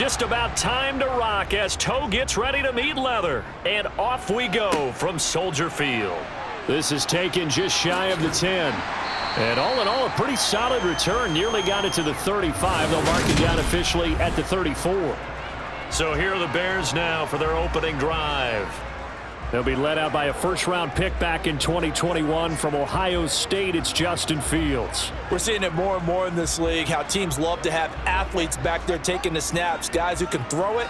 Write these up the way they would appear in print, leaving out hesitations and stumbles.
Just about time to rock as toe gets ready to meet leather. And off we go from Soldier Field. This is taken just shy of the 10. And all in all, a pretty solid return. Nearly got it to the 35. They'll mark it down officially at the 34. So here are the Bears now for their opening drive. They'll be led out by a first-round pick back in 2021 from Ohio State. It's Justin Fields. We're seeing it more and more in this league, how teams love to have athletes back there taking the snaps, guys who can throw it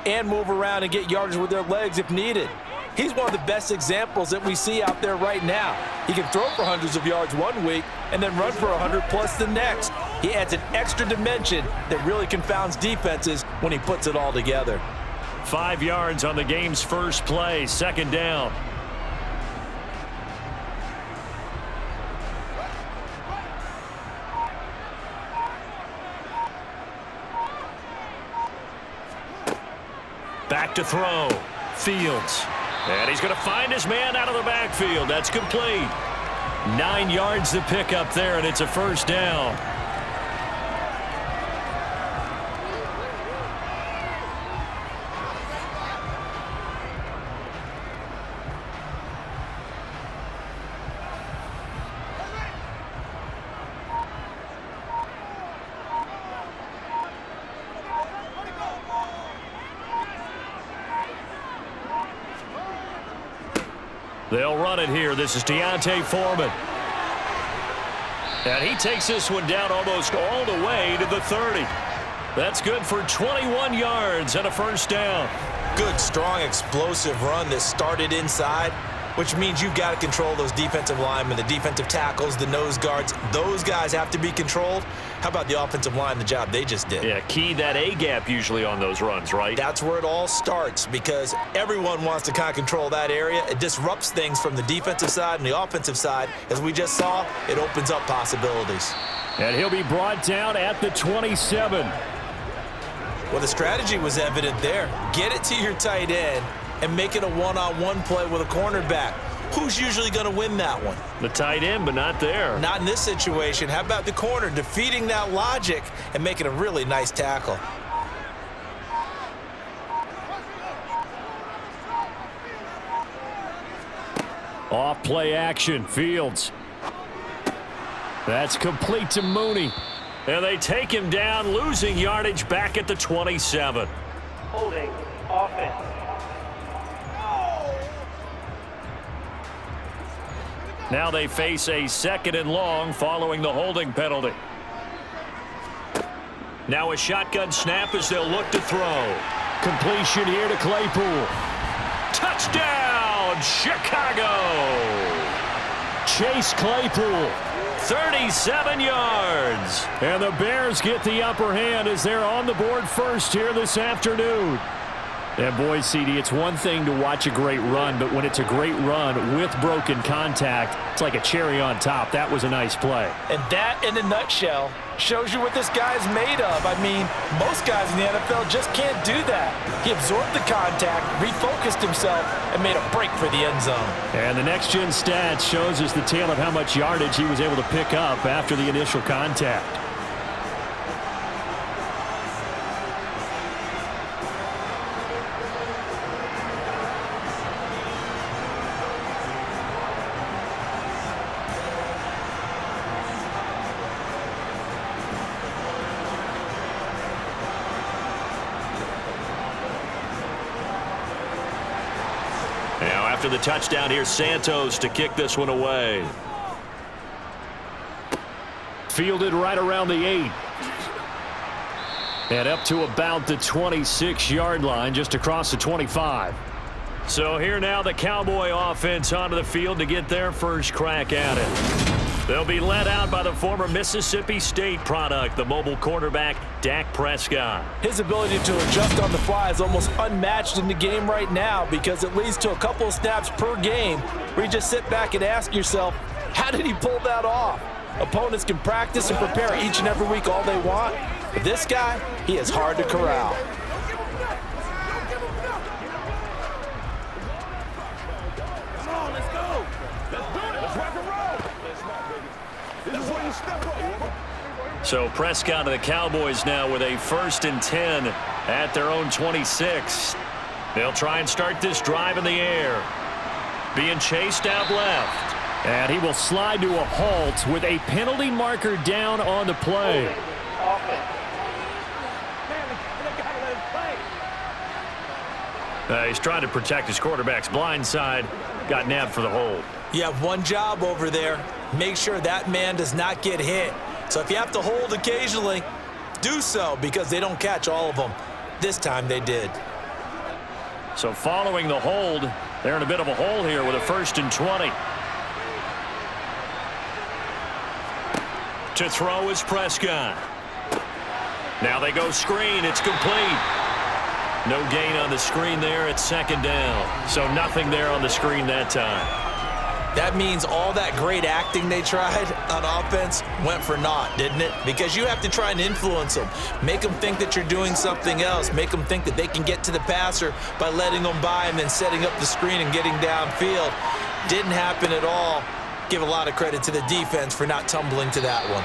and move around and get yardage with their legs if needed. He's one of the best examples that we see out there right now. He can throw for hundreds of yards one week and then run for 100+ the next. He adds an extra dimension that really confounds defenses when he puts it all together. 5 yards on the game's first play, second down. Back to throw. Fields. And he's going to find his man out of the backfield. That's complete. 9 yards to pick up there, and it's a first down. They'll run it here. This is Deontay Foreman. And he takes this one down almost all the way to the 30. That's good for 21 yards and a first down. Good, strong, explosive run that started inside, which means you've got to control those defensive linemen, the defensive tackles, the nose guards. Those guys have to be controlled. How about the offensive line, the job they just did? Yeah, key that A-gap usually on those runs, right? That's where it all starts because everyone wants to kind of control that area. It disrupts things from the defensive side and the offensive side. As we just saw, it opens up possibilities. And he'll be brought down at the 27. Well, the strategy was evident there. Get it to your tight end and make it a one-on-one play with a cornerback. Who's usually going to win that one? The tight end, but not there. Not in this situation. How about the corner defeating that logic and making a really nice tackle? Off play action. Fields. That's complete to Mooney. And they take him down, losing yardage back at the 27. Holding offense. Now they face a 2nd and long following the holding penalty. Now a shotgun snap as they'll look to throw. Completion here to Claypool. Touchdown, Chicago! Chase Claypool, 37 yards. And the Bears get the upper hand as they're on the board first here this afternoon. And boy, CD, it's one thing to watch a great run, but when it's a great run with broken contact, it's like a cherry on top. That was a nice play. And that, in a nutshell, shows you what this guy's made of. I mean, most guys in the NFL just can't do that. He absorbed the contact, refocused himself, and made a break for the end zone. And the next-gen stats shows us the tale of how much yardage he was able to pick up after the initial contact. After the touchdown, here's Santos to kick this one away. Fielded right around the 8. And up to about the 26-yard line, just across the 25. So here now the Cowboy offense onto the field to get their first crack at it. They'll be led out by the former Mississippi State product, the mobile quarterback, Dak Prescott. His ability to adjust on the fly is almost unmatched in the game right now because it leads to a couple of snaps per game where you just sit back and ask yourself, how did he pull that off? Opponents can practice and prepare each and every week all they want, but this guy, he is hard to corral. So Prescott of the Cowboys now with a 1st and 10 at their own 26. They'll try and start this drive in the air. Being chased out left. And he will slide to a halt with a penalty marker down on the play. Offense. He's trying to protect his quarterback's blind side. Got nabbed for the hold. You have one job over there. Make sure that man does not get hit. So if you have to hold occasionally, do so because they don't catch all of them. This time they did. So following the hold, they're in a bit of a hole here with a 1st and 20. To throw is Prescott. Now they go screen. It's complete. No gain on the screen there at 2nd down. So nothing there on the screen that time. That means all that great acting they tried on offense went for naught, didn't it? Because you have to try and influence them. Make them think that you're doing something else. Make them think that they can get to the passer by letting them by and then setting up the screen and getting downfield. Didn't happen at all. Give a lot of credit to the defense for not tumbling to that one.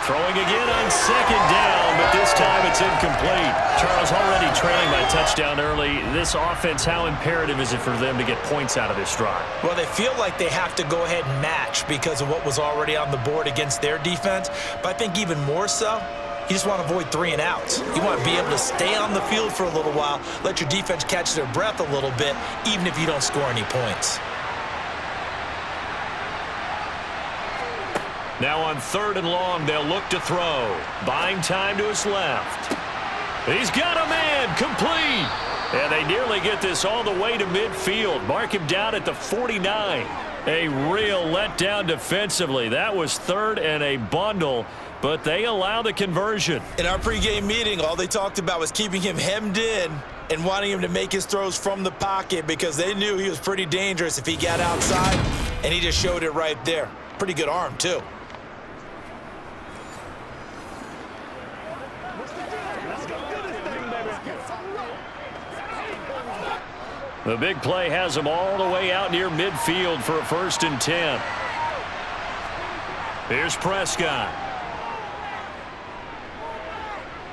Throwing again on 2nd down, but this time it's incomplete. Charles, already trailing by touchdown early. This offense, how imperative is it for them to get points out of this drive? Well, they feel like they have to go ahead and match because of what was already on the board against their defense. But I think even more so, you just want to avoid 3 and outs. You want to be able to stay on the field for a little while, let your defense catch their breath a little bit, even if you don't score any points. Now on 3rd and long, they'll look to throw. Buying time to his left. He's got a man, complete. And they nearly get this all the way to midfield. Mark him down at the 49. A real letdown defensively. That was 3rd and a bundle, but they allow the conversion. In our pregame meeting, all they talked about was keeping him hemmed in and wanting him to make his throws from the pocket because they knew he was pretty dangerous if he got outside, and he just showed it right there. Pretty good arm, too. The big play has him all the way out near midfield for a 1st and 10. Here's Prescott.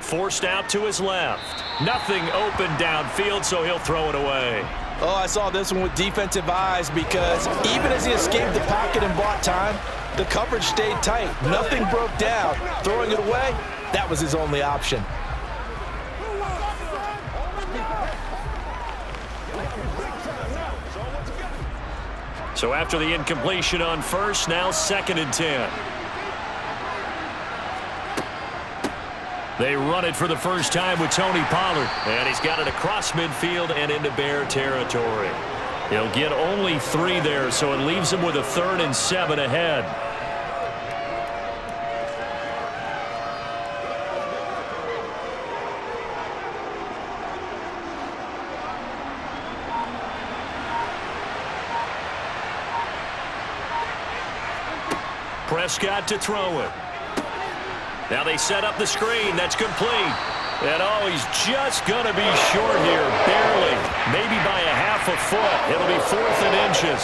Forced out to his left. Nothing open downfield, so he'll throw it away. Oh, I saw this one with defensive eyes because even as he escaped the pocket and bought time, the coverage stayed tight. Nothing broke down. Throwing it away, that was his only option. So after the incompletion on 1st, now 2nd and 10. They run it for the first time with Tony Pollard. And he's got it across midfield and into Bear territory. He'll get only 3 there, so it leaves him with a 3rd and 7 ahead. Prescott to throw it. Now they set up the screen. That's complete. And, oh, he's just going to be short here, barely, maybe by a half a foot. It'll be 4th and inches.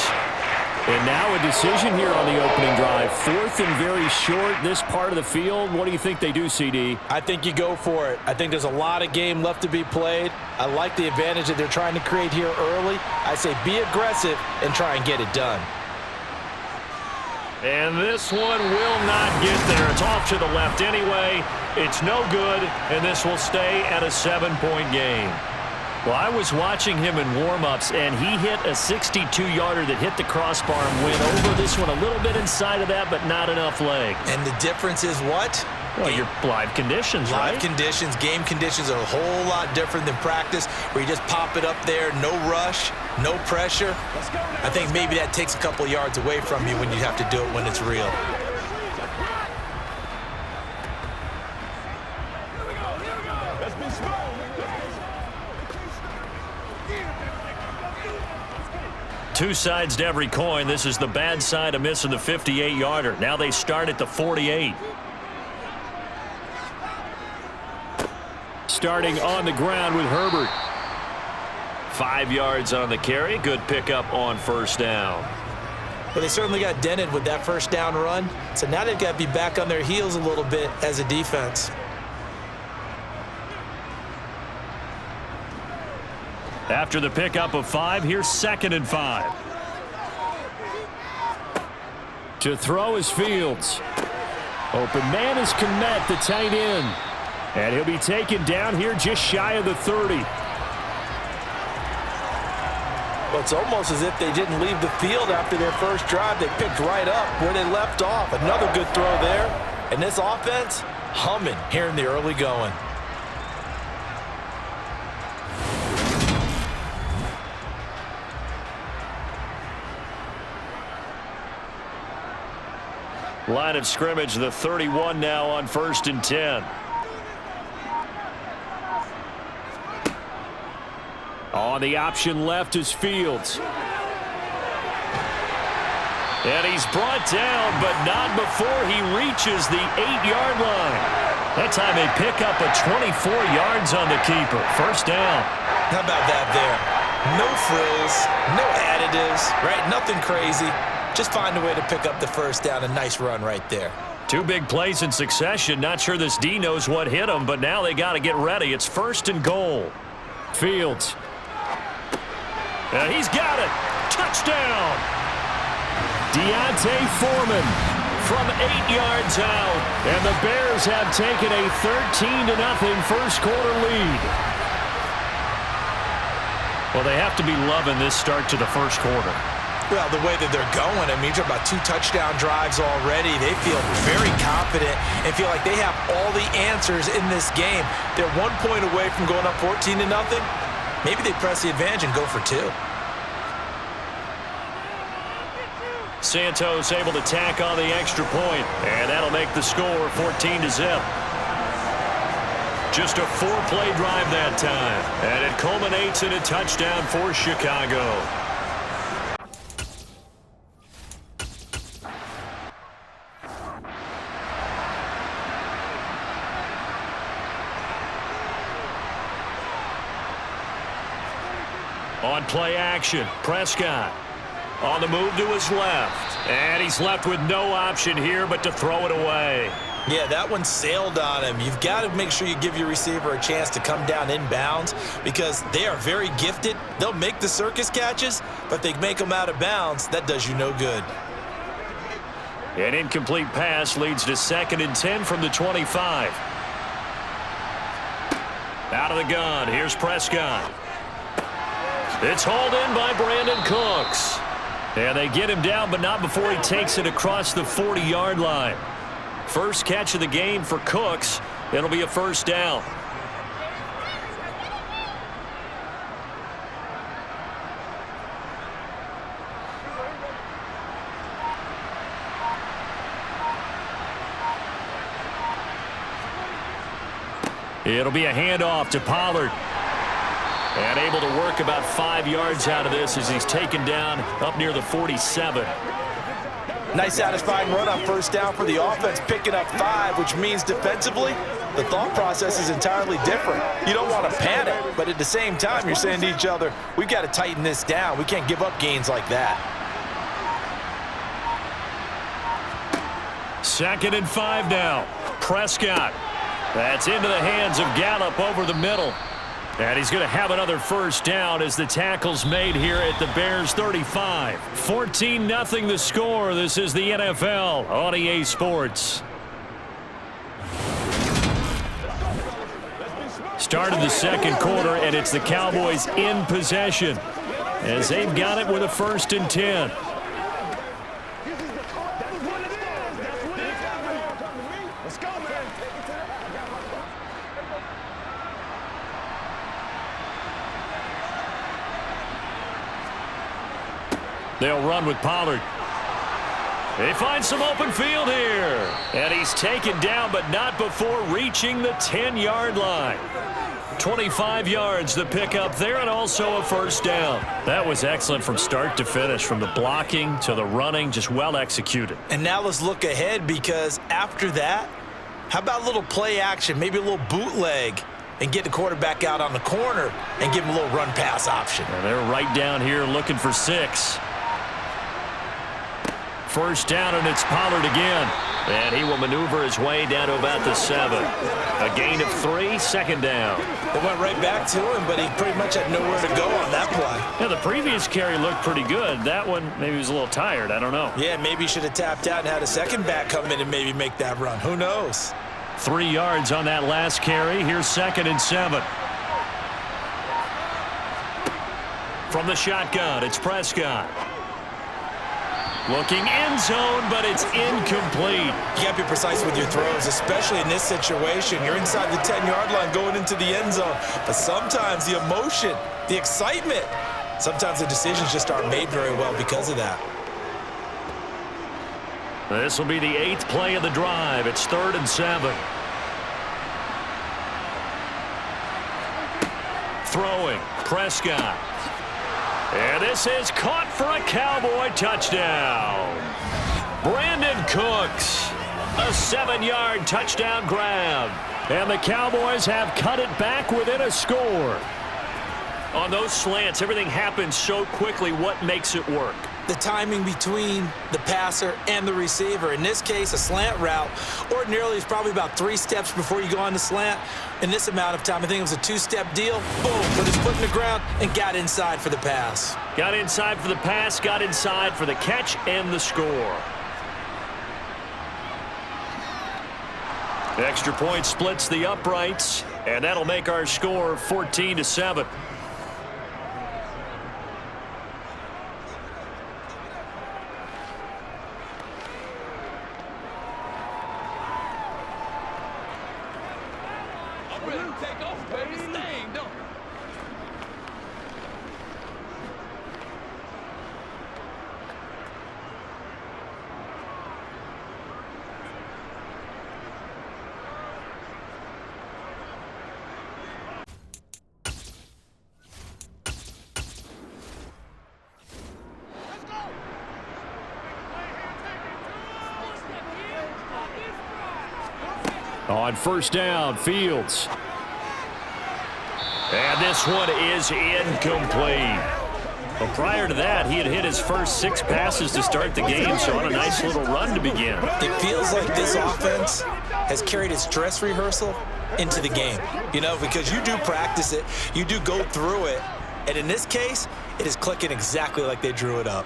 And now a decision here on the opening drive. 4th and very short, this part of the field. What do you think they do, CD? I think you go for it. I think there's a lot of game left to be played. I like the advantage that they're trying to create here early. I say be aggressive and try and get it done. And this one will not get there. It's off to the left anyway. It's no good, and this will stay at a 7-point game. Well, I was watching him in warm-ups, and he hit a 62-yarder that hit the crossbar and went over this one a little bit inside of that, but not enough leg. And the difference is what? Well, your live conditions, right? Live conditions, game conditions are a whole lot different than practice, where you just pop it up there, no rush, no pressure. I think maybe that takes a couple yards away from you when you have to do it when it's real. Two sides to every coin. This is the bad side of missing the 58-yarder. Now they start at the 48. Starting on the ground with Herbert. 5 yards on the carry. Good pickup on 1st down. Well, they certainly got dented with that 1st down run. So now they've got to be back on their heels a little bit as a defense. After the pickup of 5, here's 2nd and 5. To throw is Fields. Open man is Kmet, the tight end. And he'll be taken down here just shy of the 30. Well, it's almost as if they didn't leave the field after their first drive. They picked right up where they left off. Another good throw there. And this offense, humming here in the early going. Line of scrimmage, the 31 now on 1st and 10. On the option left is Fields. And he's brought down, but not before he reaches the 8-yard line. That time they pick up a 24 yards on the keeper. First down. How about that there? No frills, no additives, right? Nothing crazy. Just find a way to pick up the first down. A nice run right there. 2 big plays in succession. Not sure this D knows what hit him, but now they got to get ready. It's 1st and goal. Fields. He's got it. Touchdown. Deontay Foreman from 8 yards out. And the Bears have taken a 13-0 first quarter lead. Well, they have to be loving this start to the first quarter. Well, the way that they're going, I mean, you're talking about 2 touchdown drives already. They feel very confident and feel like they have all the answers in this game. They're 1 point away from going up 14-0. Maybe they press the advantage and go for 2. Santos able to tack on the extra point, and that'll make the score 14-0. Just a 4-play drive that time, and it culminates in a touchdown for Chicago. On play action, Prescott on the move to his left. And he's left with no option here but to throw it away. Yeah, that one sailed on him. You've got to make sure you give your receiver a chance to come down inbounds because they are very gifted. They'll make the circus catches, but they make them out of bounds. That does you no good. An incomplete pass leads to 2nd and 10 from the 25. Out of the gun, here's Prescott. It's hauled in by Brandon Cooks. And they get him down, but not before he takes it across the 40-yard line. First catch of the game for Cooks. It'll be a first down. It'll be a handoff to Pollard. And able to work about 5 yards out of this as he's taken down up near the 47. Nice satisfying run on first down for the offense, picking up 5, which means defensively, the thought process is entirely different. You don't want to panic, but at the same time, you're saying to each other, we've got to tighten this down. We can't give up gains like that. 2nd and 5 now. Prescott. That's into the hands of Gallup over the middle. And he's going to have another first down as the tackle's made here at the Bears 35. 14-0 the score. This is the NFL on EA Sports. Start of the second quarter, and it's the Cowboys in possession as they've got it with a 1st and 10. They'll run with Pollard. They find some open field here. And he's taken down, but not before reaching the 10-yard line. 25 yards the pickup there, and also a first down. That was excellent from start to finish, from the blocking to the running, just well executed. And now let's look ahead, because after that, how about a little play action, maybe a little bootleg, and get the quarterback out on the corner and give him a little run-pass option. And they're right down here looking for 6. First down, and it's Pollard again. And he will maneuver his way down to about the 7. A gain of 3, second down. They went right back to him, but he pretty much had nowhere to go on that play. Yeah, the previous carry looked pretty good. That one, maybe he was a little tired. I don't know. Yeah, maybe he should have tapped out and had a second back come in and maybe make that run. Who knows? 3 yards on that last carry. Here's 2nd and 7. From the shotgun, it's Prescott. Looking end zone, but it's incomplete. You got to be precise with your throws, especially in this situation. You're inside the 10-yard line going into the end zone. But sometimes the emotion, the excitement, sometimes the decisions just aren't made very well because of that. This will be the 8th play of the drive. It's 3rd and 7. Throwing, Prescott. And this is caught for a Cowboy touchdown. Brandon Cooks, a 7-yard touchdown grab. And the Cowboys have cut it back within a score. On those slants, everything happens so quickly. What makes it work? The timing between the passer and the receiver. In this case, a slant route ordinarily is probably about 3 steps before you go on the slant. In this amount of time, I think it was a 2-step deal. Boom, put his foot in the ground and got inside for the pass. Got inside for the pass, got inside for the catch and the score. The extra point splits the uprights, and that'll make our score 14-7. On first down, Fields. And this one is incomplete. Well, prior to that, he had hit his first 6 passes to start the game, so on a nice little run to begin. It feels like this offense has carried its dress rehearsal into the game, you know, because you do practice it, you do go through it, and in this case, it is clicking exactly like they drew it up.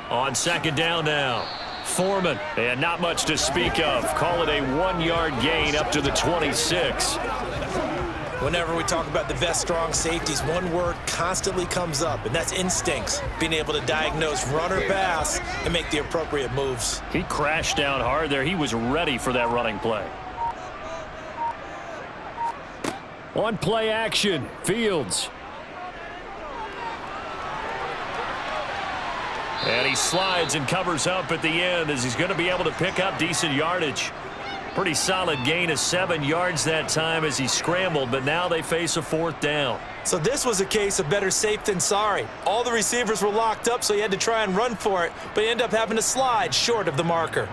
On second down now, Foreman, and not much to speak of. Call it a 1-yard gain up to the 26. Whenever we talk about the best strong safeties, one word constantly comes up, and that's instincts. Being able to diagnose run or pass and make the appropriate moves. He crashed down hard there. He was ready for that running play. On play action, Fields. And he slides and covers up at the end as he's going to be able to pick up decent yardage. Pretty solid gain of 7 yards that time as he scrambled, but now they face a 4th down. So this was a case of better safe than sorry. All the receivers were locked up, so he had to try and run for it, but he ended up having to slide short of the marker.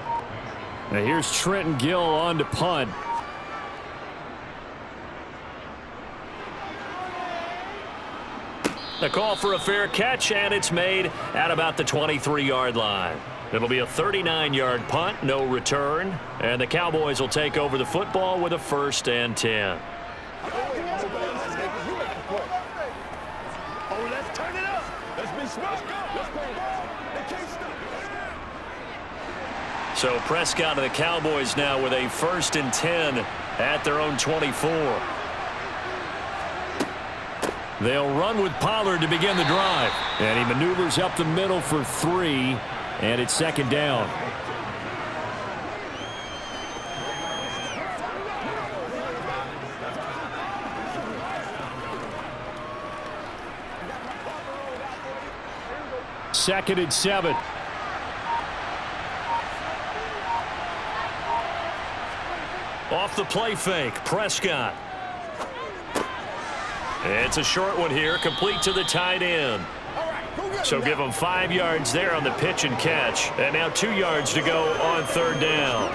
Now here's Trenton Gill on to punt. The call for a fair catch, and it's made at about the 23-yard line. It'll be a 39-yard punt, no return, and the Cowboys will take over the football with a 1st and 10. So Prescott and the Cowboys now with a 1st and 10 at their own 24. They'll run with Pollard to begin the drive. And he maneuvers up the middle for 3, and it's 2nd down. Second and 7. Off the play fake, Prescott. It's a short one here, complete to the tight end. So give them 5 yards there on the pitch and catch. And now 2 yards to go on 3rd down.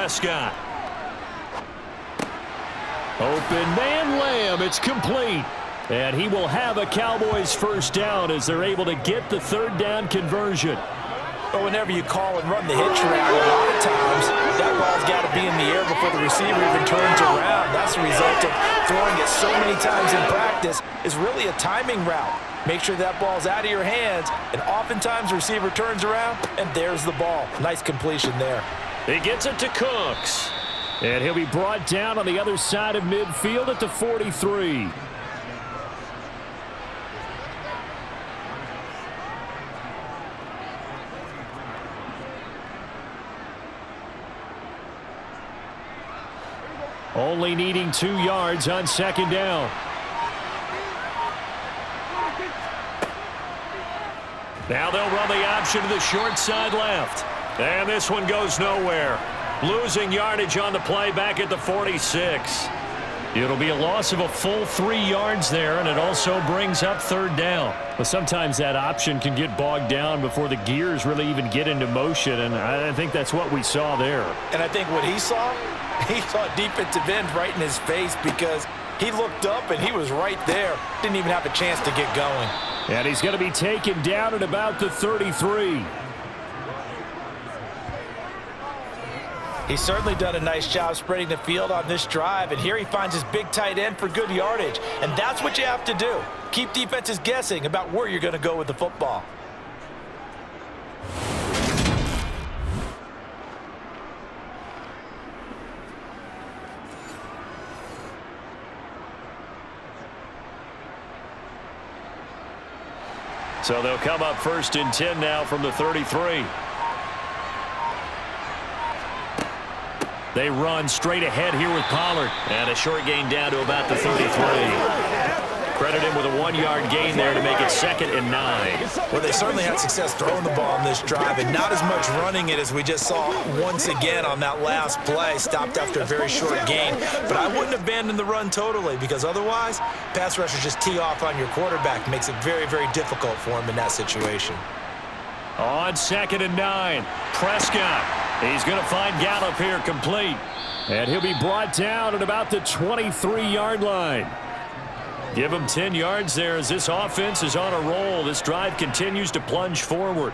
Prescott. Open man Lamb. It's complete. And he will have a Cowboys first down as they're able to get the third down conversion. But whenever you call and run the hitch route, a lot of times that ball's got to be in the air before the receiver even turns around. That's the result of throwing it so many times in practice. Is really a timing route. Make sure that ball's out of your hands, and oftentimes the receiver turns around, and there's the ball. Nice completion there. He gets it to Cooks. And he'll be brought down on the other side of midfield at the 43. Only needing 2 yards on second down. Now they'll run the option to the short side left. And this one goes nowhere. Losing yardage on the play back at the 46. It'll be a loss of a full 3 yards there, and it also brings up third down. But sometimes that option can get bogged down before the gears really even get into motion, and I think that's what we saw there. And I think what he saw defensive end right in his face because he looked up and he was right there. Didn't even have a chance to get going. And he's going to be taken down at about the 33. He's certainly done a nice job spreading the field on this drive, and here he finds his big tight end for good yardage. And that's what you have to do. Keep defenses guessing about where you're going to go with the football. So they'll come up 1st and 10 now from the 33. They run straight ahead here with Pollard. And a short gain down to about the 33. Credit him with a 1-yard gain there to make it 2nd and 9. Well, they certainly had success throwing the ball on this drive and not as much running it as we just saw once again on that last play. Stopped after a very short gain. But I wouldn't abandon the run totally because otherwise, pass rushers just tee off on your quarterback. Makes it very, very difficult for him in that situation. On 2nd and 9, Prescott. He's going to find Gallup here complete. And he'll be brought down at about the 23-yard line. Give him 10 yards there as this offense is on a roll. This drive continues to plunge forward.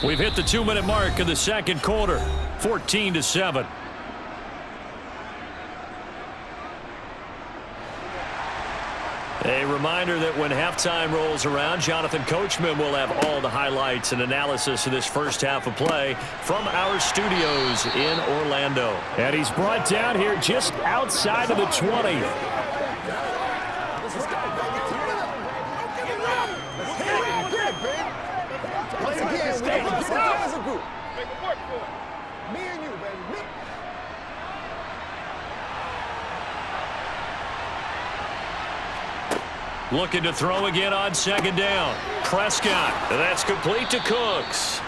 We've hit the 2-minute mark of the second quarter, 14-7. A reminder that when halftime rolls around, Jonathan Coachman will have all the highlights and analysis of this first half of play from our studios in Orlando. And he's brought down here just outside of the 20. Looking to throw again on second down. Prescott. That's complete to Cooks.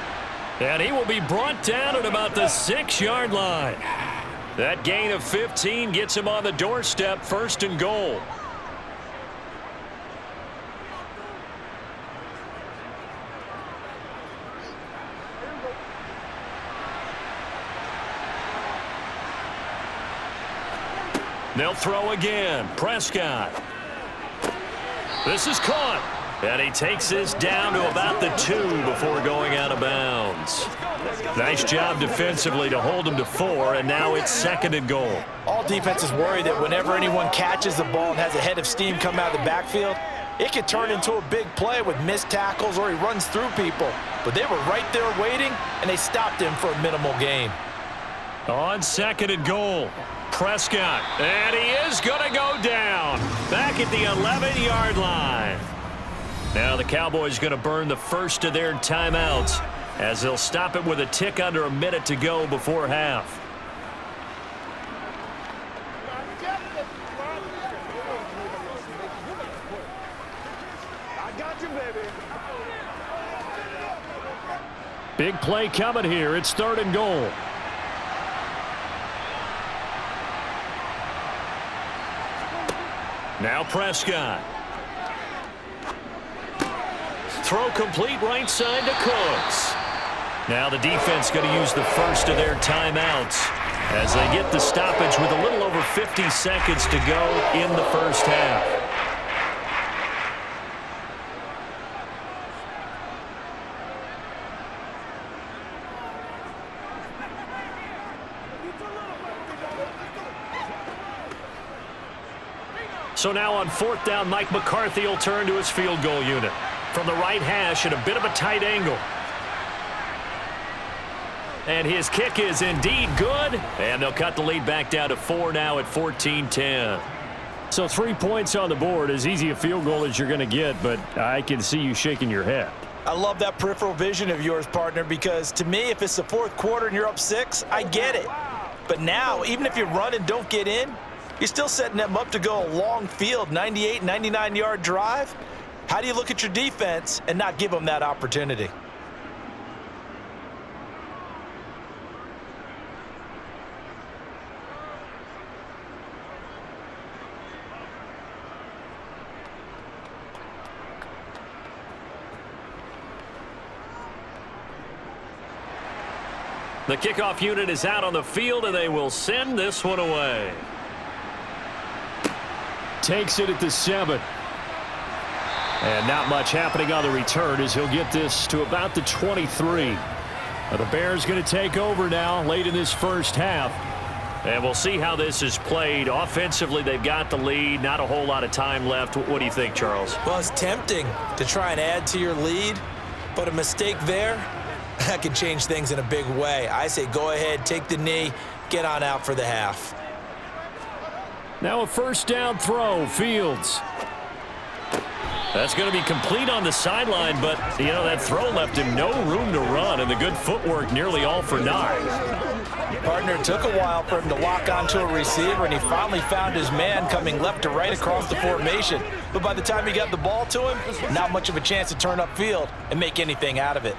And he will be brought down at about the 6-yard line. That gain of 15 gets him on the doorstep, 1st and goal. They'll throw again. Prescott. This is caught. And he takes this down to about the 2 before going out of bounds. Nice job defensively to hold him to 4, and now it's 2nd and goal. All defenses worry that whenever anyone catches the ball and has a head of steam come out of the backfield, it could turn into a big play with missed tackles or he runs through people. But they were right there waiting, and they stopped him for a minimal gain. On 2nd and goal. Prescott, and he is going to go down back at the 11-yard line. Now the Cowboys going to burn the first of their timeouts as they'll stop it with a tick under a minute to go before half. Big play coming here. It's 3rd and goal. Now Prescott. Throw complete right side to Cooks. Now the defense going to use the first of their timeouts as they get the stoppage with a little over 50 seconds to go in the first half. So now on fourth down, Mike McCarthy will turn to his field goal unit. From the right hash at a bit of a tight angle. And his kick is indeed good. And they'll cut the lead back down to 4 now at 14-10. So 3 points on the board, as easy a field goal as you're going to get, but I can see you shaking your head. I love that peripheral vision of yours, partner, because to me, if it's the fourth quarter and you're up 6, I get it. But now, even if you run and don't get in, you're still setting them up to go a long field, 98, 99-yard drive. How do you look at your defense and not give them that opportunity? The kickoff unit is out on the field, and they will send this one away. Takes it at the 7. And not much happening on the return as he'll get this to about the 23. The Bears going to take over now late in this first half. And we'll see how this is played. Offensively, they've got the lead. Not a whole lot of time left. What do you think, Charles? Well, it's tempting to try and add to your lead, but a mistake there, that can change things in a big way. I say go ahead, take the knee, get on out for the half. Now a first down throw, Fields. That's going to be complete on the sideline, but, you know, that throw left him no room to run, and the good footwork nearly all for naught. Partner, it took a while for him to lock onto a receiver, and he finally found his man coming left to right across the formation. But by the time he got the ball to him, not much of a chance to turn upfield and make anything out of it.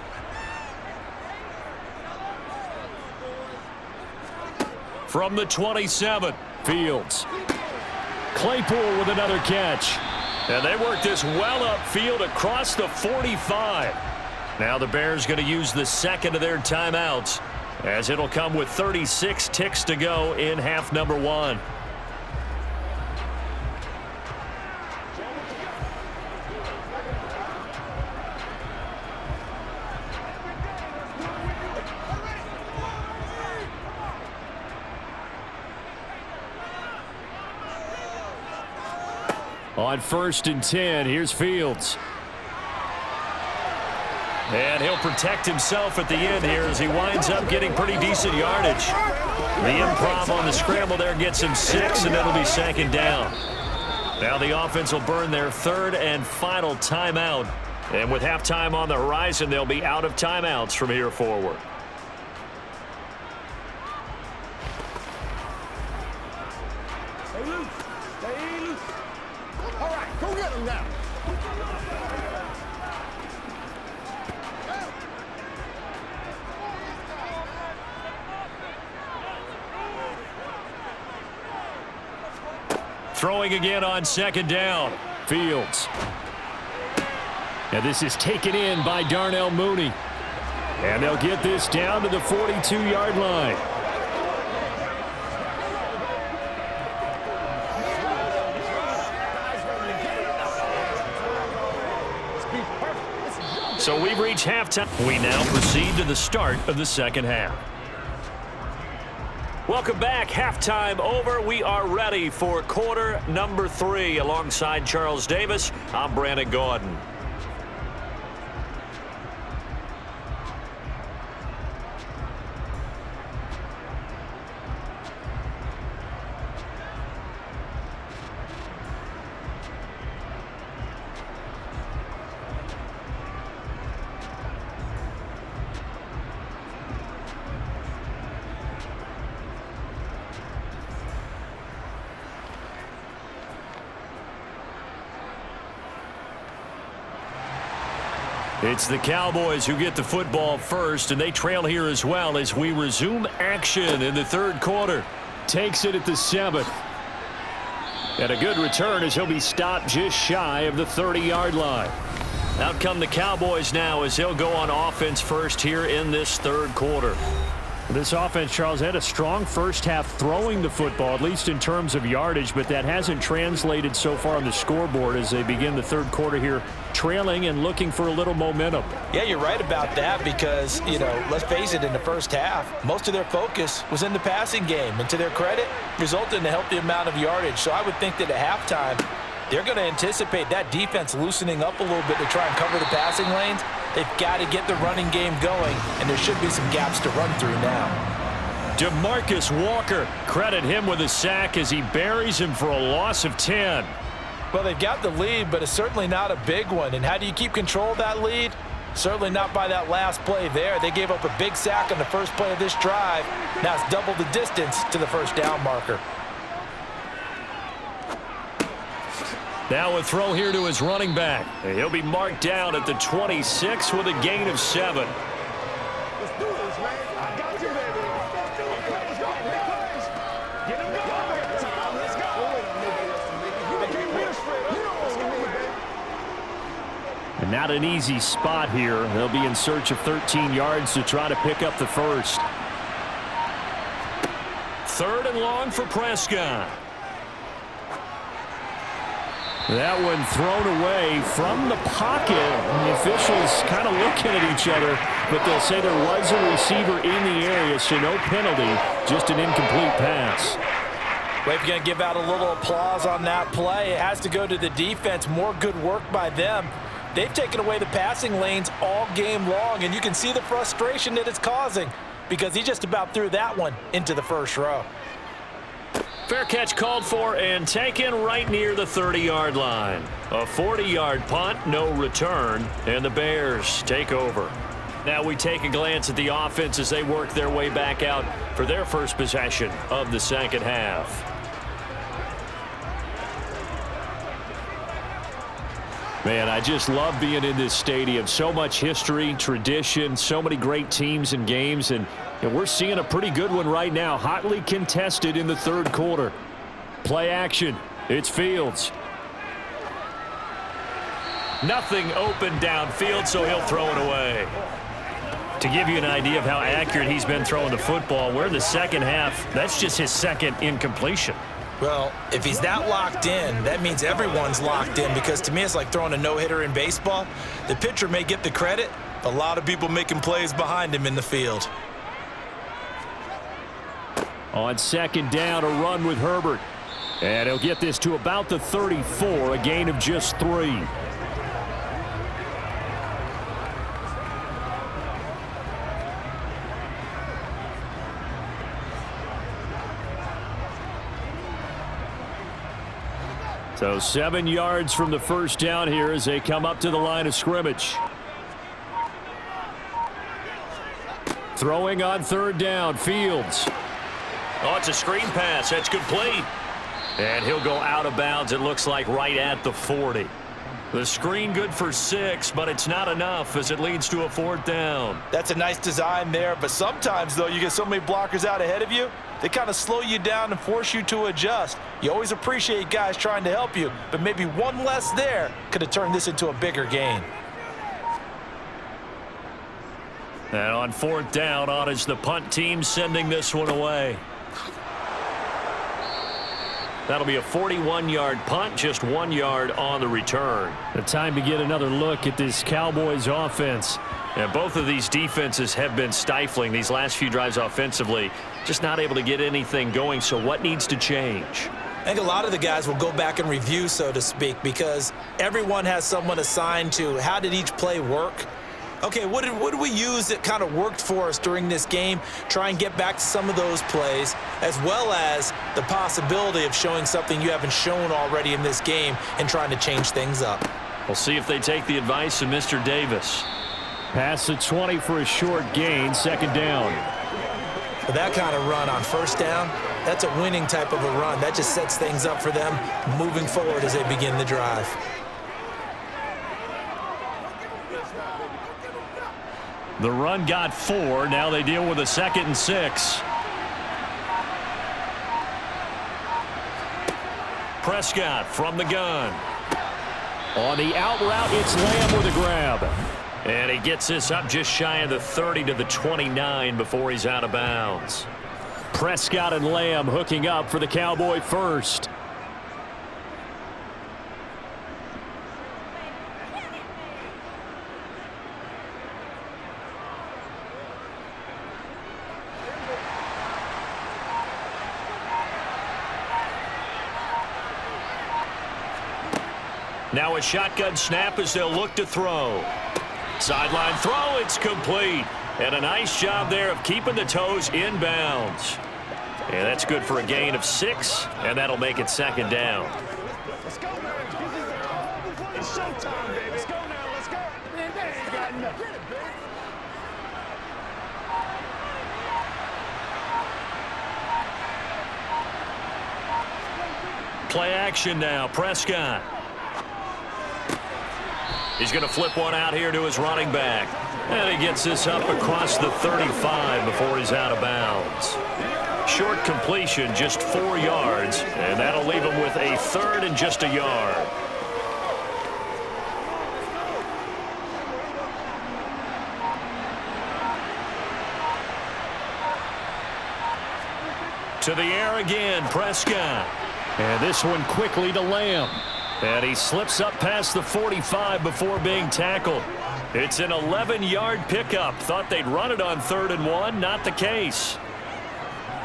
From the 27, Fields. Claypool with another catch. And they work this well upfield across the 45. Now the Bears going to use the second of their timeouts, as it'll come with 36 ticks to go in half number 1. On 1st and 10, here's Fields. And he'll protect himself at the end here as he winds up getting pretty decent yardage. The improv on the scramble there gets him 6, and it'll be 2nd down. Now the offense will burn their 3rd and final timeout. And with halftime on the horizon, they'll be out of timeouts from here forward. Throwing again on 2nd down. Fields. And this is taken in by Darnell Mooney. And they'll get this down to the 42-yard line. So we've reached halftime. We now proceed to the start of the second half. Welcome back. Halftime over. We are ready for quarter number 3. Alongside Charles Davis, I'm Brandon Gordon. It's the Cowboys who get the football first, and they trail here as well as we resume action in the 3rd quarter. Takes it at the 7th. And a good return as he'll be stopped just shy of the 30-yard line. Out come the Cowboys now as they'll go on offense first here in this third quarter. This offense, Charles, had a strong first half throwing the football, at least in terms of yardage, but that hasn't translated so far on the scoreboard as they begin the third quarter here, trailing and looking for a little momentum. Yeah, you're right about that because, let's face it, in the first half, most of their focus was in the passing game, and to their credit, resulted in a healthy amount of yardage. So I would think that at halftime, they're going to anticipate that defense loosening up a little bit to try and cover the passing lanes. They've got to get the running game going, and there should be some gaps to run through now. DeMarcus Walker, credit him with a sack as he buries him for a loss of 10. Well, they've got the lead, but it's certainly not a big one. And how do you keep control of that lead? Certainly not by that last play there. They gave up a big sack on the first play of this drive. Now it's double the distance to the first down marker. Now a throw here to his running back. He'll be marked down at the 26 with a gain of 7. Let's do this, man. I got you, baby. Let's go. Get him going. Let's go. And not an easy spot here. They'll be in search of 13 yards to try to pick up the first. Third and long for Prescott. That one thrown away from the pocket. And the officials kind of looking at each other, but they'll say there was a receiver in the area, so no penalty, just an incomplete pass. We're going to give out a little applause on that play. It has to go to the defense. More good work by them. They've taken away the passing lanes all game long, and you can see the frustration that it's causing because he just about threw that one into the first row. Fair catch called for and taken right near the 30-yard line. A 40-yard punt, no return, and the Bears take over. Now we take a glance at the offense as they work their way back out for their first possession of the second half. Man, I just love being in this stadium. So much history, tradition, so many great teams and games, and we're seeing a pretty good one right now, hotly contested in the third quarter. Play action. It's Fields. Nothing open downfield, so he'll throw it away. To give you an idea of how accurate he's been throwing the football, we're in the second half. That's just his second incompletion. Well, if he's that locked in, that means everyone's locked in because to me it's like throwing a no-hitter in baseball. The pitcher may get the credit, a lot of people making plays behind him in the field. On second down, a run with Herbert. And he'll get this to about the 34, a gain of just 3. So 7 yards from the first down here as they come up to the line of scrimmage. Throwing on third down, Fields. Oh, it's a screen pass. That's complete. And he'll go out of bounds, it looks like, right at the 40. The screen good for 6, but it's not enough as it leads to a fourth down. That's a nice design there, but sometimes, though, you get so many blockers out ahead of you, they kind of slow you down and force you to adjust. You always appreciate guys trying to help you, but maybe one less there could have turned this into a bigger gain. And on fourth down, on is the punt team sending this one away. That'll be a 41-yard punt, just 1 yard on the return. The time to get another look at this Cowboys offense. And both of these defenses have been stifling these last few drives offensively, just not able to get anything going. So what needs to change? I think a lot of the guys will go back and review, so to speak, because everyone has someone assigned to how did each play work. Okay, what did we use that kind of worked for us during this game? Try and get back to some of those plays, as well as the possibility of showing something you haven't shown already in this game and trying to change things up. We'll see if they take the advice of Mr. Davis. Pass the 20 for a short gain, second down. With that kind of run on first down, that's a winning type of a run. That just sets things up for them moving forward as they begin the drive. The run got 4. Now they deal with a 2nd and 6. Prescott from the gun. On the out route, it's Lamb with a grab. And he gets this up just shy of the 30 to the 29 before he's out of bounds. Prescott and Lamb hooking up for the Cowboy first. Now a shotgun snap as they'll look to throw. Sideline throw, it's complete. And a nice job there of keeping the toes in bounds. And that's good for a gain of 6, and that'll make it second down. Let's go, man. It's showtime, baby. Let's go now. Let's go. Man, they ain't got nothing. Play action now, Prescott. He's going to flip one out here to his running back. And he gets this up across the 35 before he's out of bounds. Short completion, just 4 yards, and that'll leave him with a 3rd and just a yard. To the air again, Prescott. And this one quickly to Lamb. And he slips up past the 45 before being tackled. It's an 11-yard pickup. Thought they'd run it on 3rd and 1. Not the case.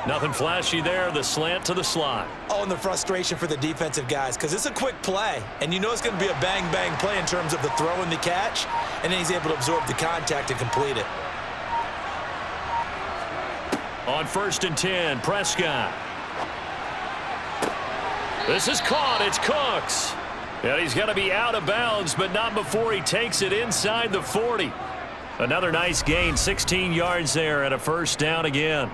Nothing flashy there. The slant to the slot. Oh, and the frustration for the defensive guys, because it's a quick play, and you know it's going to be a bang-bang play in terms of the throw and the catch, and then he's able to absorb the contact and complete it. On 1st and 10, Prescott. This is caught. It's Cooks. And he's going to be out of bounds, but not before he takes it inside the 40. Another nice gain, 16 yards there, and a 1st down again.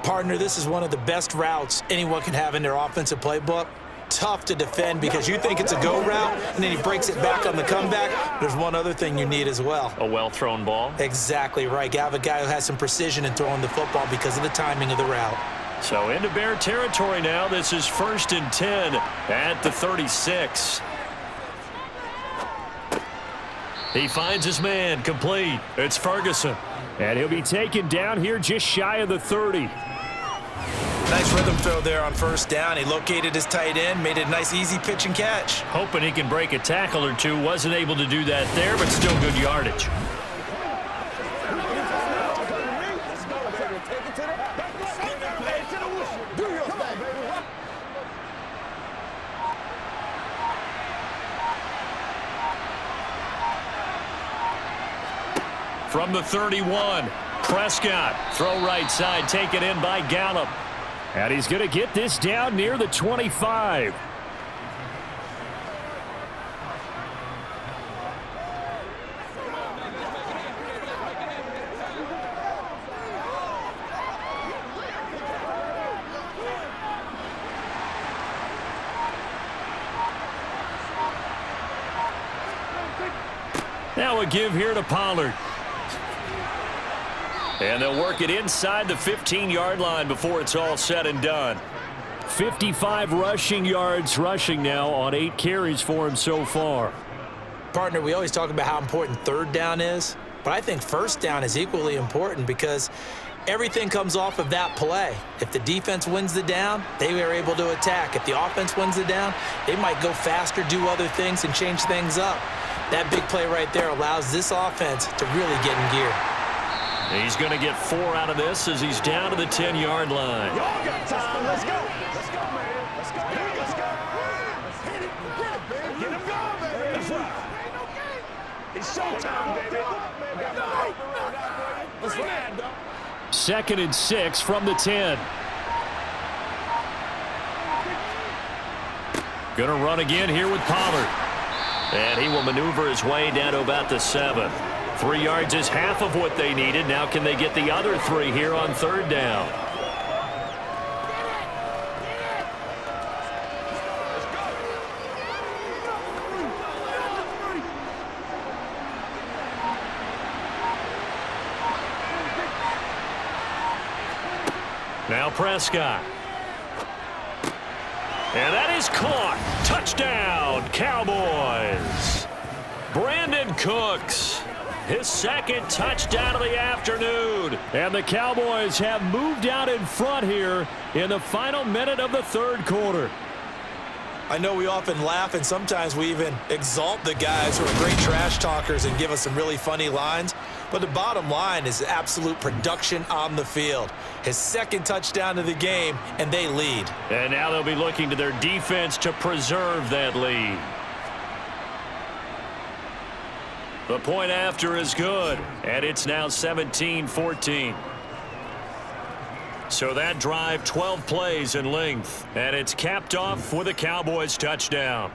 Partner, this is one of the best routes anyone can have in their offensive playbook. Tough to defend because you think it's a go route, and then he breaks it back on the comeback. There's one other thing you need as well. A well-thrown ball. Exactly right. You have a guy who has some precision in throwing the football because of the timing of the route. So into Bear territory now. This is 1st and 10 at the 36. He finds his man, complete. It's Ferguson. And he'll be taken down here just shy of the 30. Nice rhythm throw there on 1st down. He located his tight end, made it a nice easy pitch and catch. Hoping he can break a tackle or two. Wasn't able to do that there, but still good yardage. From the 31, Prescott. Throw right side, taken in by Gallup. And he's going to get this down near the 25. Now a give here to Pollard. And they'll work it inside the 15-yard line before it's all said and done. 55 rushing yards rushing now on 8 carries for him so far. Partner, we always talk about how important 3rd down is, but I think 1st down is equally important because everything comes off of that play. If the defense wins the down, they are able to attack. If the offense wins the down, they might go faster, do other things, and change things up. That big play right there allows this offense to really get in gear. He's going to get 4 out of this as he's down to the 10-yard line. Y'all got time. Let's go. Let's go, man. Let's go. Let's go. Let's hit it. Get it, baby. Get him going, baby. That's right. It's showtime, baby. Let's ride, dog. 2nd and 6 from the 10. Going to run again here with Pollard. And he will maneuver his way down to about the 7. 3 yards is half of what they needed. Now can they get the other 3 here on 3rd down? Now Prescott. And that is caught. Touchdown, Cowboys. Brandon Cooks, his second touchdown of the afternoon. And the Cowboys have moved out in front here in the final minute of the third quarter. I know we often laugh, and sometimes we even exalt the guys who are great trash talkers and give us some really funny lines. But the bottom line is absolute production on the field. His second touchdown of the game, and they lead. And now they'll be looking to their defense to preserve that lead. The point after is good, and it's now 17-14. So that drive, 12 plays in length, and it's capped off with a Cowboys touchdown.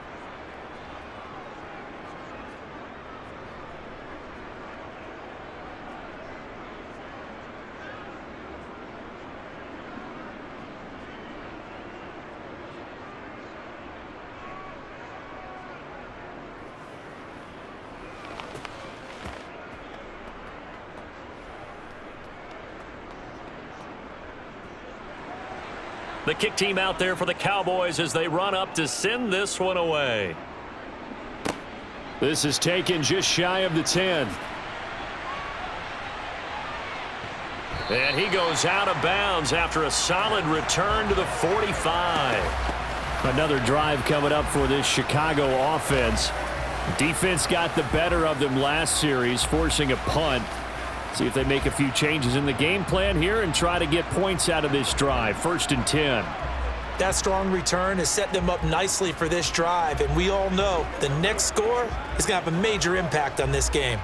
The kick team out there for the Cowboys as they run up to send this one away. This is taken just shy of the 10. And he goes out of bounds after a solid return to the 45. Another drive coming up for this Chicago offense. Defense got the better of them last series, forcing a punt. See if they make a few changes in the game plan here and try to get points out of this drive. 1st and 10. That strong return has set them up nicely for this drive, and we all know the next score is going to have a major impact on this game.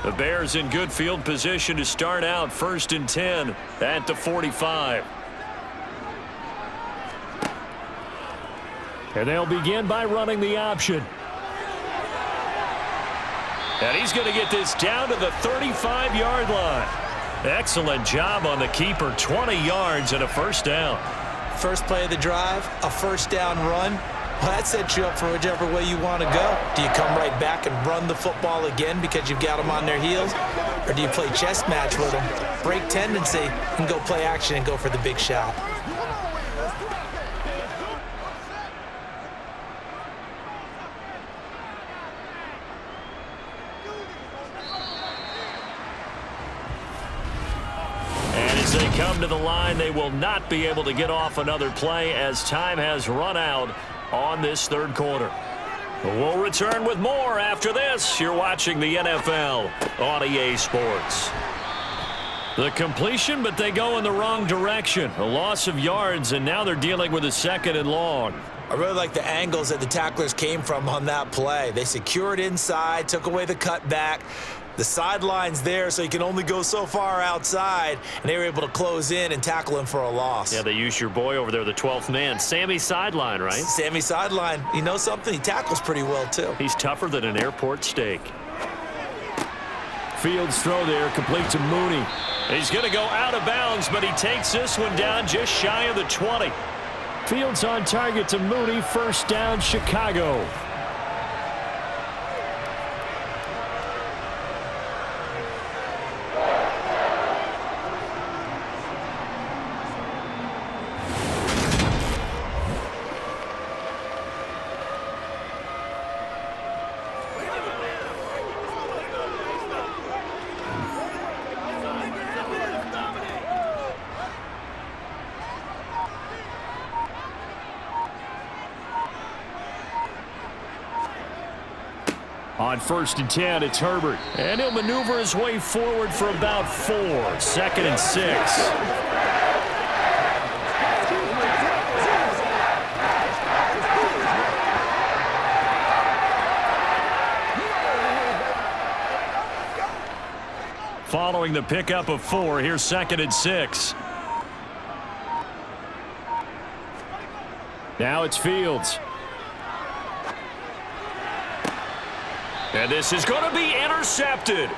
The Bears in good field position to start out. 1st and 10 at the 45. And they'll begin by running the option. And he's going to get this down to the 35-yard line. Excellent job on the keeper. 20 yards and a first down. First play of the drive, a first down run. Well, that sets you up for whichever way you want to go. Do you come right back and run the football again because you've got them on their heels? Or do you play chess match with them, break tendency, and go play action and go for the big shot? They come to the line. They will not be able to get off another play as time has run out on this third quarter. We'll return with more after this. You're watching the NFL on EA Sports. The completion, but they go in the wrong direction. A loss of yards, and now they're dealing with a 2nd and long. I really like the angles that the tacklers came from on that play. They secured inside, took away the cutback. The sideline's there, so you can only go so far outside, and they were able to close in and tackle him for a loss. Yeah, they used your boy over there, the 12th man, Sammy Sideline, right? Sammy Sideline. You know something? He tackles pretty well, too. He's tougher than an airport steak. Fields throw there, complete to Mooney. He's going to go out of bounds, but he takes this one down just shy of the 20. Fields on target to Mooney, first down, Chicago. On 1st and 10, it's Herbert. And he'll maneuver his way forward for about 4. 2nd and 6. Following the pickup of 4, here's 2nd and 6. Now it's Fields. And this is going to be intercepted.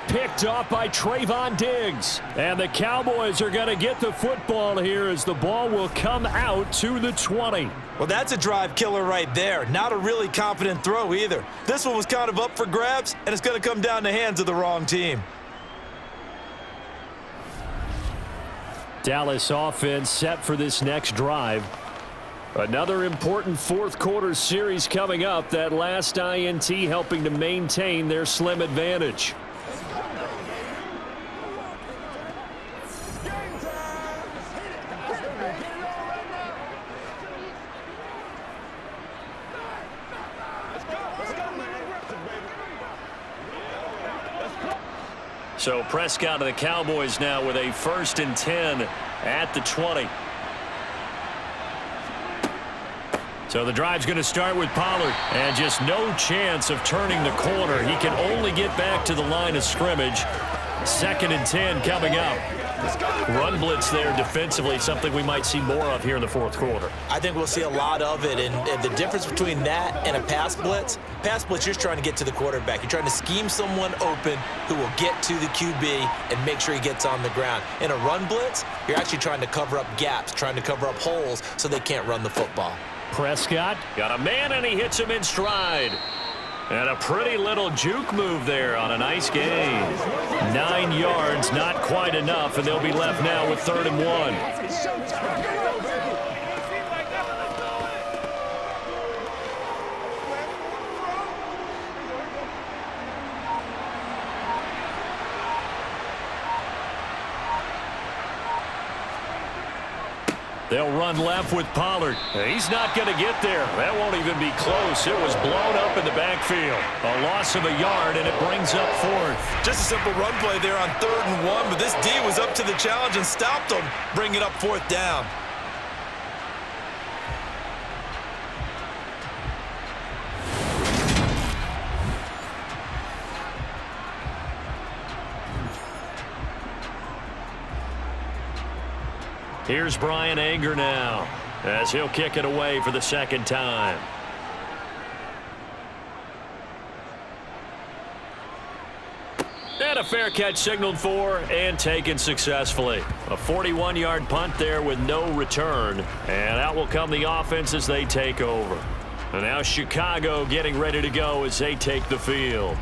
Picked off by Trayvon Diggs. And the Cowboys are going to get the football here as the ball will come out to the 20. Well, that's a drive killer right there. Not a really confident throw either. This one was kind of up for grabs, and it's going to come down the hands of the wrong team. Dallas offense set for this next drive. Another important fourth quarter series coming up. That last INT helping to maintain their slim advantage. So Prescott and the Cowboys now with a 1st and 10 at the 20. So the drive's going to start with Pollard, and just no chance of turning the corner. He can only get back to the line of scrimmage. 2nd and 10 coming up. Run blitz there defensively, something we might see more of here in the fourth quarter. I think we'll see a lot of it, and the difference between that and a pass blitz, you're trying to get to the quarterback. You're trying to scheme someone open who will get to the QB and make sure he gets on the ground. In a run blitz, you're actually trying to cover up gaps, trying to cover up holes so they can't run the football. Prescott got a man, and he hits him in stride. And a pretty little juke move there on a nice gain. 9 yards, not quite enough, and they'll be left now with 3rd and 1. They'll run left with Pollard. He's not going to get there. That won't even be close. It was blown up in the backfield. A loss of a yard, and it brings up 4th. Just a simple run play there on 3rd and 1, but this D was up to the challenge and stopped them, bringing up 4th down. Here's Brian Anger now, as he'll kick it away for the 2nd time. And a fair catch signaled for and taken successfully. A 41-yard punt there with no return. And out will come the offense as they take over. And now Chicago getting ready to go as they take the field.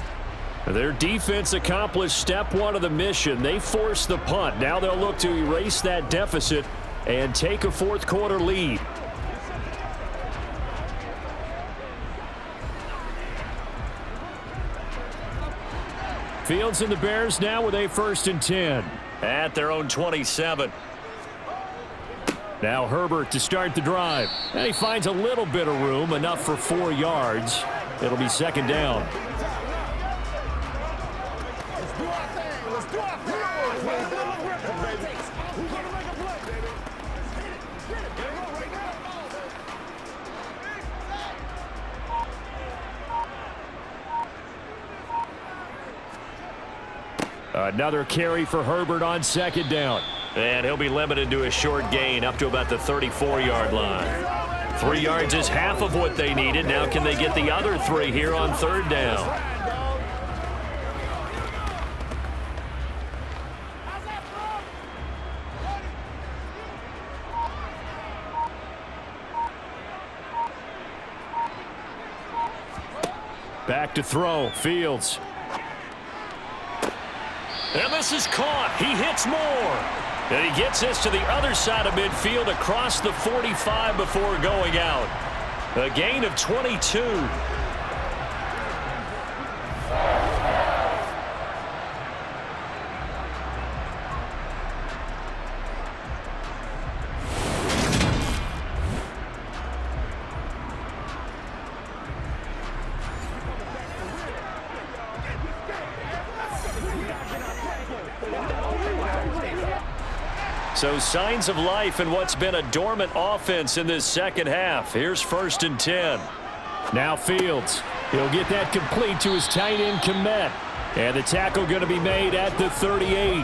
Their defense accomplished step 1 of the mission. They forced the punt. Now they'll look to erase that deficit and take a fourth quarter lead. Fields and the Bears now with a 1st and 10 at their own 27. Now Herbert to start the drive. And he finds a little bit of room, enough for 4 yards. It'll be 2nd down. Another carry for Herbert on 2nd down. And he'll be limited to a short gain up to about the 34-yard line. 3 yards is half of what they needed. Now can they get the other 3 here on 3rd down? Back to throw, Fields. And this is caught. He hits more. And he gets this to the other side of midfield across the 45 before going out. A gain of 22. So signs of life in what's been a dormant offense in this 2nd half. Here's 1st and 10. Now Fields. He'll get that complete to his tight end Komet. And the tackle going to be made at the 38.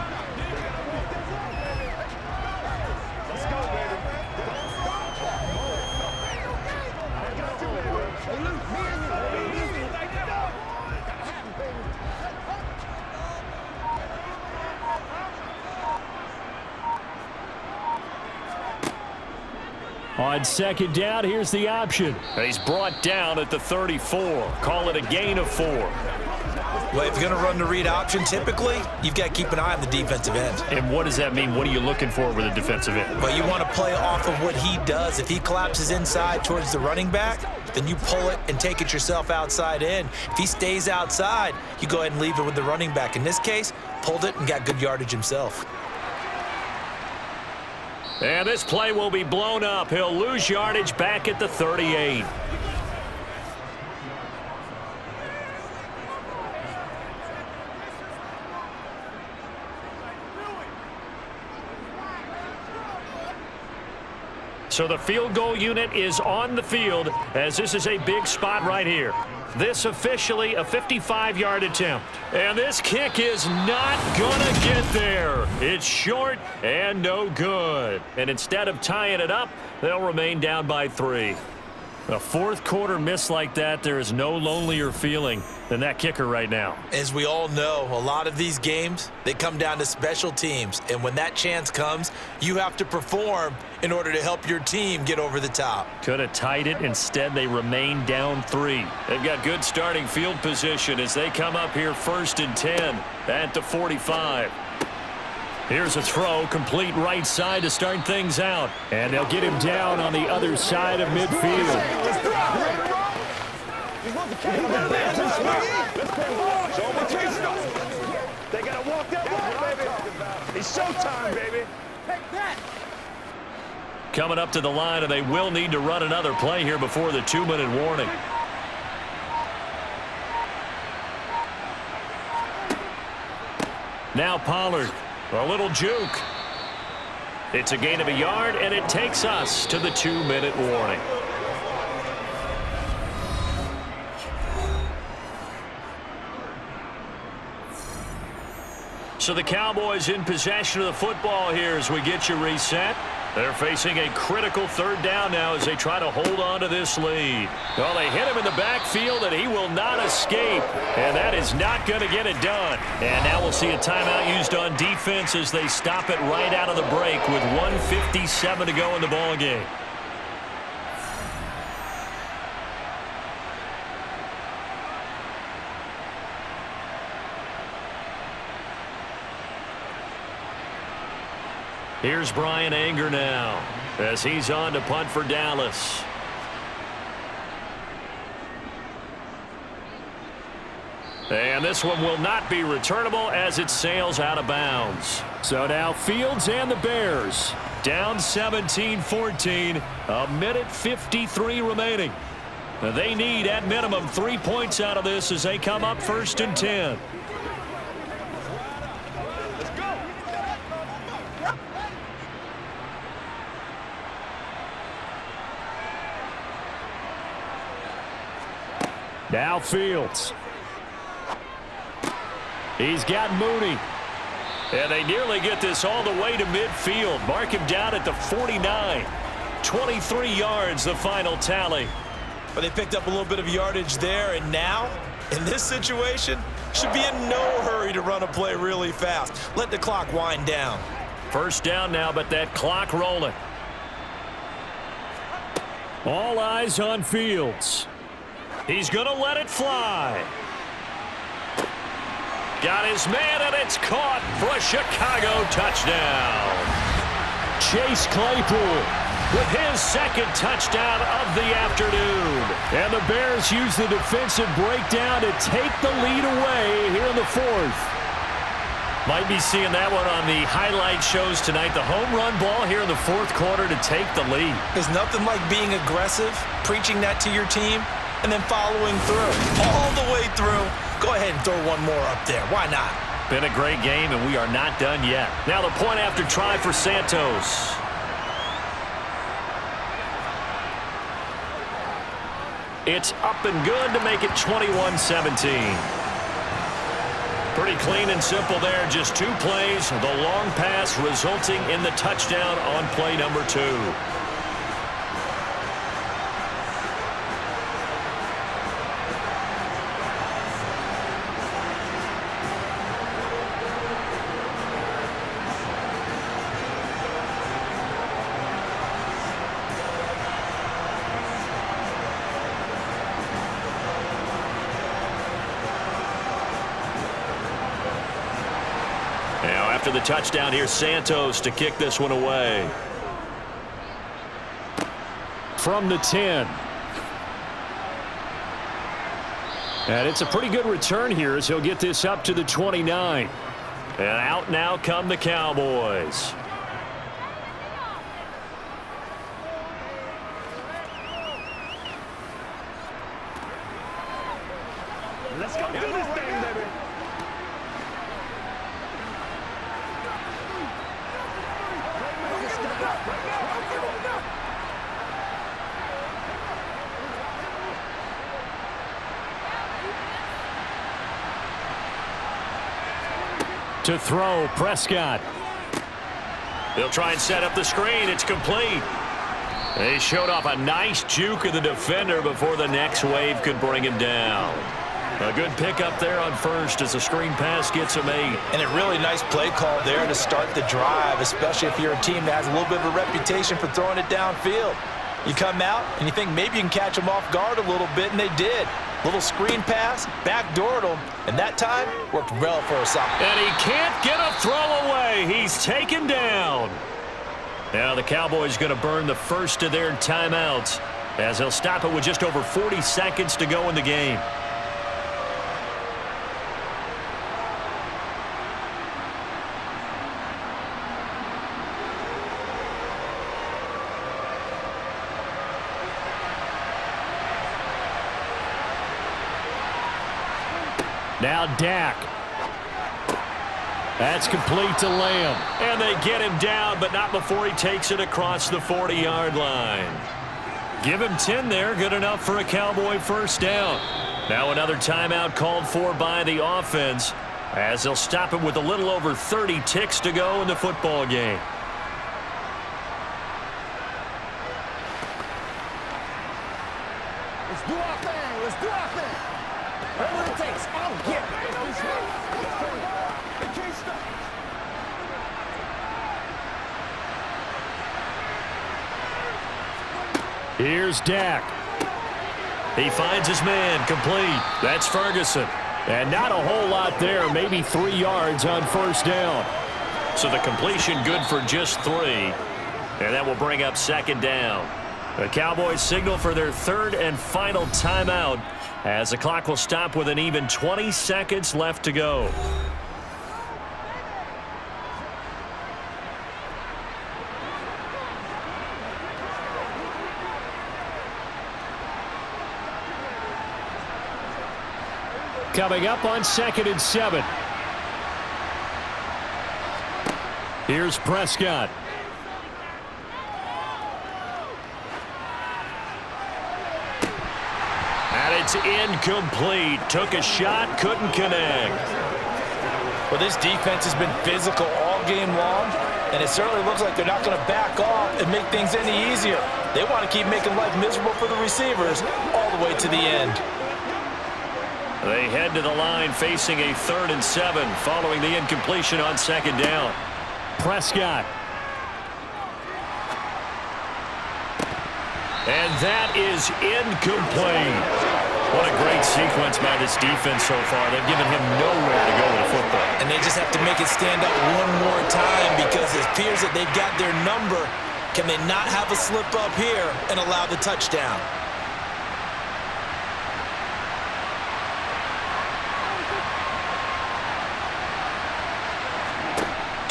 On 2nd down, here's the option. He's brought down at the 34. Call it a gain of 4. Well, if you're going to run the read option, typically, you've got to keep an eye on the defensive end. And what does that mean? What are you looking for with a defensive end? Well, you want to play off of what he does. If he collapses inside towards the running back, then you pull it and take it yourself outside in. If he stays outside, you go ahead and leave it with the running back. In this case, pulled it and got good yardage himself. And this play will be blown up. He'll lose yardage back at the 38. So the field goal unit is on the field as this is a big spot right here. This officially a 55-yard attempt. And this kick is not going to get there. It's short and no good. And instead of tying it up, they'll remain down by 3. A fourth quarter miss like that, there is no lonelier feeling than that kicker right now. As we all know, a lot of these games, they come down to special teams. And when that chance comes, you have to perform in order to help your team get over the top. Could have tied it. Instead, they remain down 3. They've got good starting field position as they come up here 1st and 10 at the 45. Here's a throw, complete right side to start things out. And they'll get him down on the other side of midfield. They gotta walk that way, baby. It's showtime, baby. Take that. Coming up to the line, and they will need to run another play here before the 2-minute warning. Now Pollard. A little juke. It's a gain of a yard, and it takes us to the 2-minute warning. So the Cowboys in possession of the football here as we get you reset. They're facing a critical 3rd down now as they try to hold on to this lead. Well, they hit him in the backfield, and he will not escape. And that is not going to get it done. And now we'll see a timeout used on defense as they stop it right out of the break with 1:57 to go in the ballgame. Here's Brian Anger now as he's on to punt for Dallas. And this one will not be returnable as it sails out of bounds. So now Fields and the Bears down 17-14, a minute 53 remaining. They need at minimum 3 points out of this as they come up 1st and 10. Now Fields. He's got Mooney. And they nearly get this all the way to midfield. Mark him down at the 49. 23 yards, the final tally. But they picked up a little bit of yardage there, and now, in this situation, should be in no hurry to run a play really fast. Let the clock wind down. 1st down now, but that clock rolling. All eyes on Fields. He's going to let it fly. Got his man, and it's caught for a Chicago touchdown. Chase Claypool with his 2nd touchdown of the afternoon. And the Bears use the defensive breakdown to take the lead away here in the 4th. Might be seeing that one on the highlight shows tonight. The home run ball here in the 4th quarter to take the lead. There's nothing like being aggressive, preaching that to your team, and then following through. All the way through. Go ahead and throw one more up there. Why not? Been a great game, and we are not done yet. Now the point after try for Santos. It's up and good to make it 21-17. Pretty clean and simple there. Just 2 plays. The long pass resulting in the touchdown on play number 2. after the touchdown. Here's Santos to kick this one away. From the 10. And it's a pretty good return here as he'll get this up to the 29. And out now come the Cowboys. Let's go do this thing, baby. To throw, Prescott. They'll try and set up the screen. It's complete. They showed off a nice juke of the defender before the next wave could bring him down. A good pickup there on first as the screen pass gets him 8. And a really nice play call there to start the drive, especially if you're a team that has a little bit of a reputation for throwing it downfield. You come out and you think maybe you can catch them off guard a little bit, and they did. Little screen pass, backdoored him, and that time worked well for us out. And he can't get a throw away. He's taken down. Now the Cowboys going to burn the first of their timeouts as they'll stop it with just over 40 seconds to go in the game. Now Dak. That's complete to Lamb. And they get him down, but not before he takes it across the 40-yard line. Give him 10 there. Good enough for a Cowboy first down. Now another timeout called for by the offense as they'll stop it with a little over 30 ticks to go in the football game. Let's do our thing. Let's do our thing. Whatever it takes. I'll get it. They can't stop. Here's Dak. He finds his man complete. That's Ferguson. And not a whole lot there, maybe 3 yards on first down. So the completion good for just 3. And that will bring up second down. The Cowboys signal for their third and final timeout as the clock will stop with an even 20 seconds left to go. Coming up on 2nd and 7. Here's Prescott. And it's incomplete. Took a shot, couldn't connect. Well, this defense has been physical all game long, and it certainly looks like they're not going to back off and make things any easier. They want to keep making life miserable for the receivers all the way to the end. They head to the line facing a 3rd and 7 following the incompletion on second down. Prescott. And that is incomplete. What a great sequence by this defense so far. They've given him nowhere to go with the football. And they just have to make it stand up one more time because it appears that they've got their number. Can they not have a slip up here and allow the touchdown?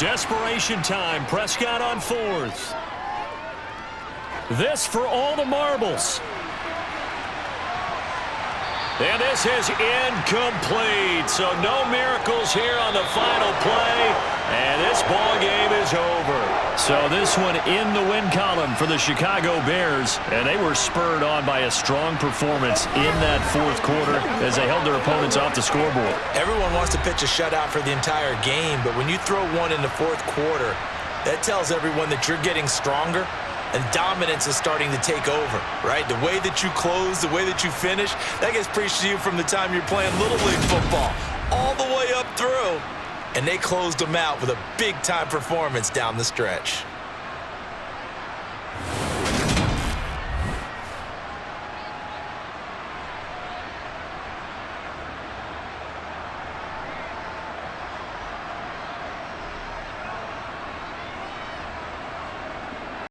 Desperation time. Prescott on 4th. This for all the marbles. And this is incomplete. So no miracles here on the final play. And this ball game is over. So this one in the win column for the Chicago Bears. And they were spurred on by a strong performance in that 4th quarter as they held their opponents off the scoreboard. Everyone wants to pitch a shutout for the entire game, but when you throw one in the 4th quarter, that tells everyone that you're getting stronger and dominance is starting to take over, right? The way that you close, the way that you finish, that gets preached to you from the time you're playing Little League football all the way up through. And they closed them out with a big-time performance down the stretch.